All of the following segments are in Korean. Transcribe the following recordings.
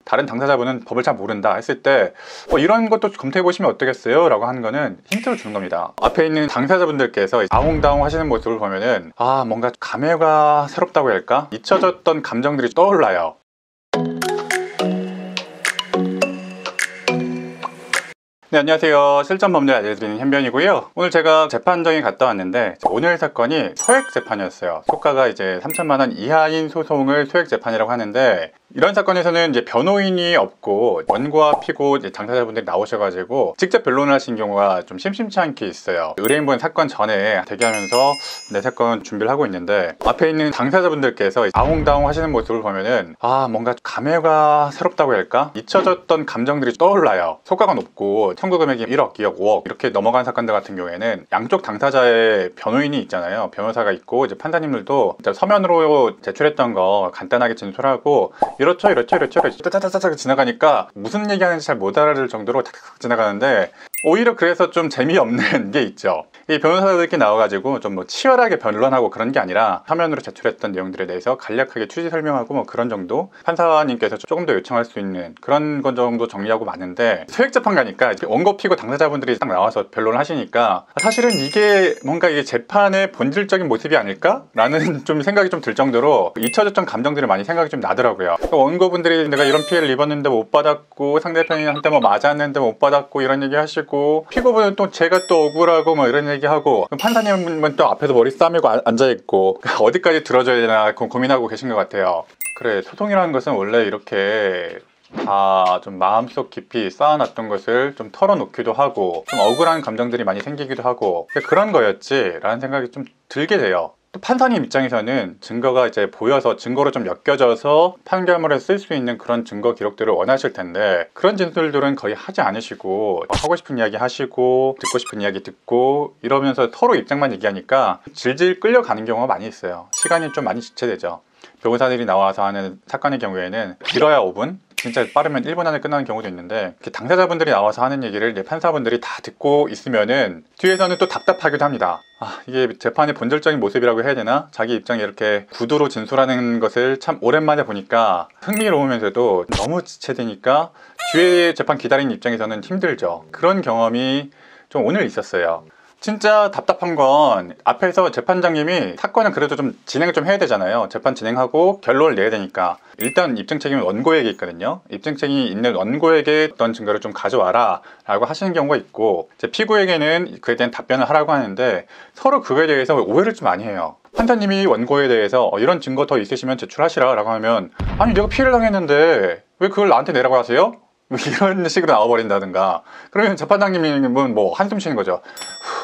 다른 당사자분은 법을 잘 모른다 했을 때 이런 것도 검토해 보시면 어떠겠어요? 라고 하는 거는 힌트를 주는 겁니다. 앞에 있는 당사자분들께서 아웅다웅 하시는 모습을 보면은 뭔가 감회가 새롭다고 해야 할까? 잊혀졌던 감정들이 떠올라요. 네, 안녕하세요. 실전법률 알려드리는 현변이고요. 오늘 제가 재판정에 갔다 왔는데 오늘 사건이 소액 재판이었어요. 소가가 이제 3천만 원 이하인 소송을 소액 재판이라고 하는데, 이런 사건에서는 이제 변호인이 없고 원고와 피고 당사자분들이 나오셔가지고 직접 변론을 하신 경우가 좀 심심치 않게 있어요. 의뢰인분 사건 전에 대기하면서 내 사건 준비를 하고 있는데, 앞에 있는 당사자분들께서 아웅다웅 하시는 모습을 보면은 뭔가 감회가 새롭다고 해야 할까? 잊혀졌던 감정들이 떠올라요. 소가가 높고 청구 금액이 1억, 2억, 5억 이렇게 넘어간 사건들 같은 경우에는 양쪽 당사자의 변호인이 있잖아요. 변호사가 있고 이제 판사님들도 서면으로 제출했던 거 간단하게 진술하고 이렇죠 따다다닥 지나가니까 무슨 얘기하는지 잘 못 알아들 정도로 탁탁 지나가는데, 오히려 그래서 좀 재미없는 게 있죠. 이 변호사들끼리 나와가지고 좀 치열하게 변론하고 그런 게 아니라 서면으로 제출했던 내용들에 대해서 간략하게 취지 설명하고 그런 정도, 판사님께서 조금 더 요청할 수 있는 그런 것 정도 정리하고 마는데, 소액재판 가니까 원고 피고 당사자분들이 딱 나와서 변론을 하시니까 사실은 이게 뭔가 이게 재판의 본질적인 모습이 아닐까? 라는 좀 생각이 좀 들 정도로 잊혀졌던 감정들이 많이 생각이 좀 나더라고요. 원고분들이 내가 이런 피해를 입었는데 못 받았고, 상대편한테 맞았는데 못 받았고 이런 얘기 하시고, 피고분은 또 제가 또 억울하고 이런 얘기 하고, 판사님은 또 앞에서 머리 싸매고 앉아있고 어디까지 들어줘야 되나 고민하고 계신 것 같아요. 그래, 소송이라는 것은 원래 이렇게 다 좀 마음속 깊이 쌓아놨던 것을 좀 털어놓기도 하고 좀 억울한 감정들이 많이 생기기도 하고 그런 거였지 라는 생각이 좀 들게 돼요. 또 판사님 입장에서는 증거가 이제 보여서 증거로 좀 엮여져서 판결문에 쓸 수 있는 그런 증거 기록들을 원하실 텐데, 그런 진술들은 거의 하지 않으시고 하고 싶은 이야기 하시고 듣고 싶은 이야기 듣고 이러면서 서로 입장만 얘기하니까 질질 끌려가는 경우가 많이 있어요. 시간이 좀 많이 지체되죠. 변호사들이 나와서 하는 사건의 경우에는 길어야 5분, 진짜 빠르면 1분 안에 끝나는 경우도 있는데, 당사자분들이 나와서 하는 얘기를 판사분들이 다 듣고 있으면은 뒤에서는 또 답답하기도 합니다. 이게 재판의 본질적인 모습이라고 해야 되나? 자기 입장에 이렇게 구두로 진술하는 것을 참 오랜만에 보니까 흥미로우면서도 너무 지체되니까 뒤에 재판 기다리는 입장에서는 힘들죠. 그런 경험이 좀 오늘 있었어요. 진짜 답답한 건 앞에서 재판장님이 사건은 그래도 좀 진행을 좀 해야 되잖아요. 재판 진행하고 결론을 내야 되니까 일단 입증 책임은 원고에게 있거든요. 입증 책임이 있는 원고에게 어떤 증거를 좀 가져와라 라고 하시는 경우가 있고, 피고에게는 그에 대한 답변을 하라고 하는데 서로 그거에 대해서 오해를 좀 많이 해요. 판사님이 원고에 대해서 이런 증거 더 있으시면 제출하시라 라고 하면, 아니 내가 피해를 당했는데 왜 그걸 나한테 내라고 하세요? 이런 식으로 나와버린다든가, 그러면 재판장님은 한숨 쉬는 거죠.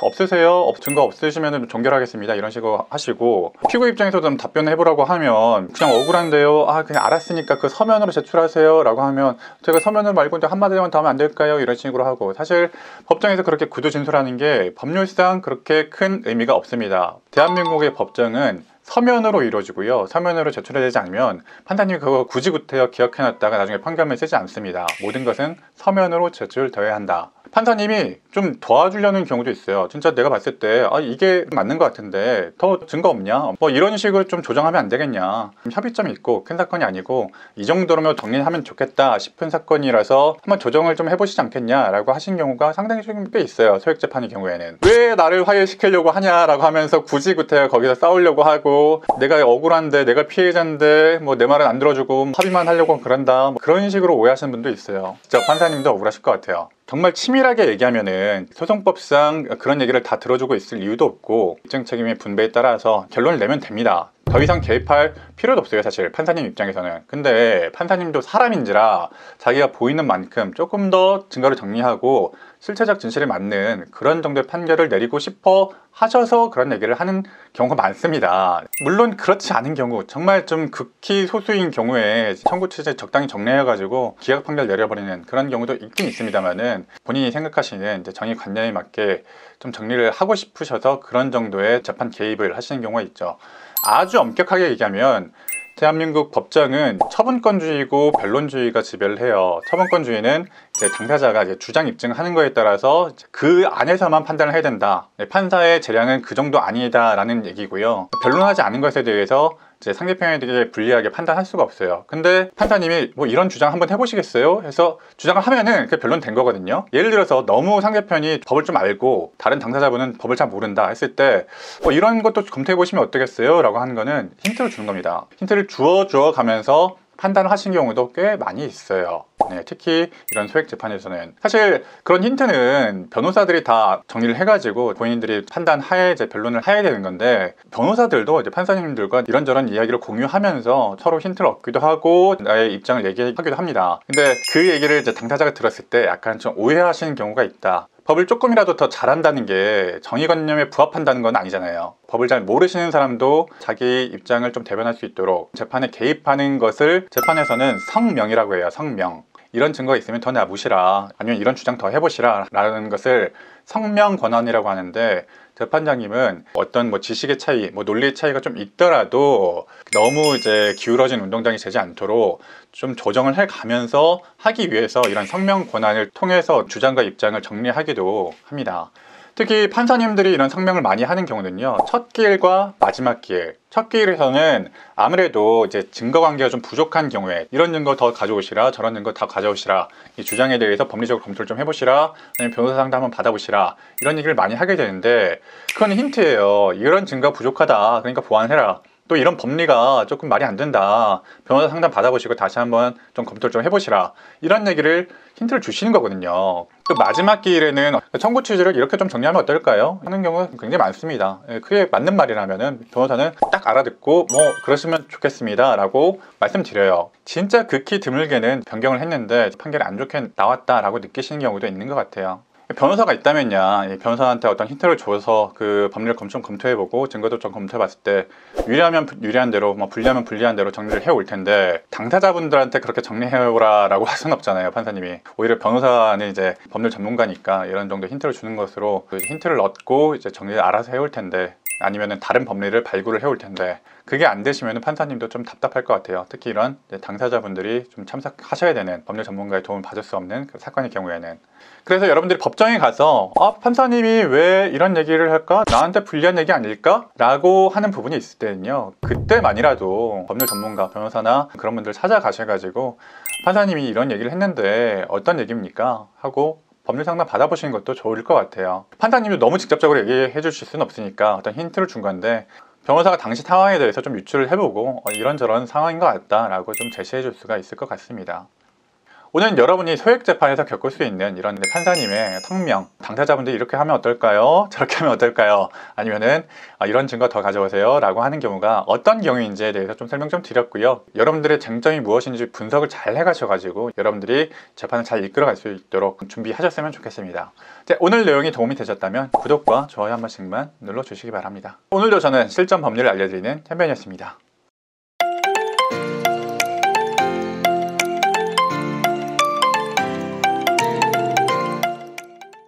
없으세요? 증거 없으시면 종결하겠습니다 이런 식으로 하시고, 피고 입장에서도 좀 답변을 해보라고 하면 그냥 억울한데요, 그냥 알았으니까 그 서면으로 제출하세요 라고 하면 제가 서면을 말고 한마디만 더 하면 안 될까요? 이런 식으로 하고, 사실 법정에서 그렇게 구두 진술하는 게 법률상 그렇게 큰 의미가 없습니다. 대한민국의 법정은 서면으로 이루어지고요. 서면으로 제출해야 되지 않으면 판사님이 그거 굳이 구태여 기억해놨다가 나중에 판결문에 쓰지 않습니다. 모든 것은 서면으로 제출되어야 한다. 판사님이 좀 도와주려는 경우도 있어요. 진짜 내가 봤을 때 이게 맞는 것 같은데 더 증거 없냐? 이런 식으로 좀 조정하면 안 되겠냐? 협의점이 있고 큰 사건이 아니고 이 정도로면 정리하면 좋겠다 싶은 사건이라서 한번 조정을 좀 해보시지 않겠냐? 라고 하신 경우가 상당히 꽤 있어요. 소액재판의 경우에는. 왜 나를 화해시키려고 하냐라고 하면서 굳이 구태여 거기서 싸우려고 하고, 내가 억울한데 내가 피해자인데 내 말은 안 들어주고 합의만 하려고 그런다, 그런 식으로 오해하시는 분도 있어요. 진짜 판사님도 억울하실 것 같아요. 정말 치밀하게 얘기하면은 소송법상 그런 얘기를 다 들어주고 있을 이유도 없고, 입증 책임의 분배에 따라서 결론을 내면 됩니다. 더 이상 개입할 필요도 없어요, 사실 판사님 입장에서는. 근데 판사님도 사람인지라 자기가 보이는 만큼 조금 더 증거를 정리하고 실체적 진실에 맞는 그런 정도의 판결을 내리고 싶어 하셔서 그런 얘기를 하는 경우가 많습니다. 물론 그렇지 않은 경우, 정말 좀 극히 소수인 경우에 청구 취재 적당히 정리해가지고 기각 판결 내려버리는 그런 경우도 있긴 있습니다만은, 본인이 생각하시는 정의 관념에 맞게 좀 정리를 하고 싶으셔서 그런 정도의 재판 개입을 하시는 경우가 있죠. 아주 엄격하게 얘기하면 대한민국 법정은 처분권주의고 변론주의가 지배를 해요. 처분권주의는 이제 당사자가 주장 입증하는 거에 따라서 그 안에서만 판단을 해야 된다. 판사의 재량은 그 정도 아니다라는 얘기고요. 변론하지 않은 것에 대해서 이제 상대편에게 불리하게 판단할 수가 없어요. 근데 판사님이 뭐 이런 주장 한번 해보시겠어요? 해서 주장을 하면은 그게 변론은 된 거거든요. 예를 들어서 너무 상대편이 법을 좀 알고 다른 당사자분은 법을 잘 모른다 했을 때 이런 것도 검토해 보시면 어떠겠어요? 라고 하는 거는 힌트를 주는 겁니다. 힌트를 주어 가면서 판단을 하신 경우도 꽤 많이 있어요. 네, 특히 이런 소액 재판에서는 사실 그런 힌트는 변호사들이 다 정리를 해가지고 본인들이 판단하에 이제 변론을 해야 되는 건데, 변호사들도 이제 판사님들과 이런저런 이야기를 공유하면서 서로 힌트를 얻기도 하고 나의 입장을 얘기하기도 합니다. 근데 그 얘기를 이제 당사자가 들었을 때 약간 좀 오해하시는 경우가 있다. 법을 조금이라도 더 잘한다는 게 정의관념에 부합한다는 건 아니잖아요. 법을 잘 모르시는 사람도 자기 입장을 좀 대변할 수 있도록 재판에 개입하는 것을 재판에서는 성명이라고 해요. 성명. 이런 증거가 있으면 더 내보시라, 아니면 이런 주장 더 해보시라 라는 것을 성명 권한이라고 하는데, 재판장님은 어떤 지식의 차이, 논리의 차이가 좀 있더라도 너무 이제 기울어진 운동장이 되지 않도록 좀 조정을 해 가면서 하기 위해서 이런 성명 권한을 통해서 주장과 입장을 정리하기도 합니다. 특히 판사님들이 이런 성명을 많이 하는 경우는요, 첫 기일과 마지막 기일. 첫 기일에서는 아무래도 이제 증거 관계가 좀 부족한 경우에 이런 증거 더 가져오시라, 저런 증거 다 가져오시라, 이 주장에 대해서 법리적으로 검토를 좀 해보시라, 아니면 변호사 상담 한번 받아보시라, 이런 얘기를 많이 하게 되는데, 그건 힌트예요. 이런 증거가 부족하다, 그러니까 보완해라. 또 이런 법리가 조금 말이 안 된다, 변호사 상담 받아보시고 다시 한번 좀 검토를 좀 해보시라, 이런 얘기를 힌트를 주시는 거거든요. 또 마지막 기일에는 청구 취지를 이렇게 좀 정리하면 어떨까요? 하는 경우가 굉장히 많습니다. 그게 맞는 말이라면은 변호사는 딱 알아듣고 그러시면 좋겠습니다 라고 말씀드려요. 진짜 극히 드물게는 변경을 했는데 판결이 안 좋게 나왔다라고 느끼시는 경우도 있는 것 같아요. 변호사가 있다면야 변호사한테 어떤 힌트를 줘서 그 법리를 좀 검토해보고 증거도 좀 검토해봤을 때 유리하면 유리한 대로, 불리하면 불리한 대로 정리를 해올 텐데, 당사자분들한테 그렇게 정리해오라 라고 할 수는 없잖아요, 판사님이. 오히려 변호사는 이제 법률 전문가니까 이런 정도 힌트를 주는 것으로 그 힌트를 얻고 이제 정리를 알아서 해올 텐데, 아니면은 다른 법리를 발굴을 해올 텐데, 그게 안 되시면 판사님도 좀 답답할 것 같아요. 특히 이런 당사자분들이 좀 참석하셔야 되는, 법률 전문가의 도움을 받을 수 없는 그 사건의 경우에는. 그래서 여러분들이 법정에 가서 판사님이 왜 이런 얘기를 할까? 나한테 불리한 얘기 아닐까? 라고 하는 부분이 있을 때는요, 그때만이라도 법률 전문가, 변호사나 그런 분들 찾아가셔가지고 판사님이 이런 얘기를 했는데 어떤 얘기입니까? 하고 법률 상담 받아보시는 것도 좋을 것 같아요. 판사님도 너무 직접적으로 얘기해 주실 수는 없으니까 어떤 힌트를 준 건데, 변호사가 당시 상황에 대해서 좀 유추를 해보고 이런저런 상황인 것 같다라고 좀 제시해 줄 수가 있을 것 같습니다. 오늘 여러분이 소액재판에서 겪을 수 있는 이런 판사님의 성명, 당사자분들이 이렇게 하면 어떨까요? 저렇게 하면 어떨까요? 아니면은 이런 증거 더 가져오세요 라고 하는 경우가 어떤 경우인지에 대해서 좀 설명 좀 드렸고요. 여러분들의 쟁점이 무엇인지 분석을 잘 해가셔가지고 여러분들이 재판을 잘 이끌어갈 수 있도록 준비하셨으면 좋겠습니다. 오늘 내용이 도움이 되셨다면 구독과 좋아요 한 번씩만 눌러주시기 바랍니다. 오늘도 저는 실전 법률을 알려드리는 현변이었습니다.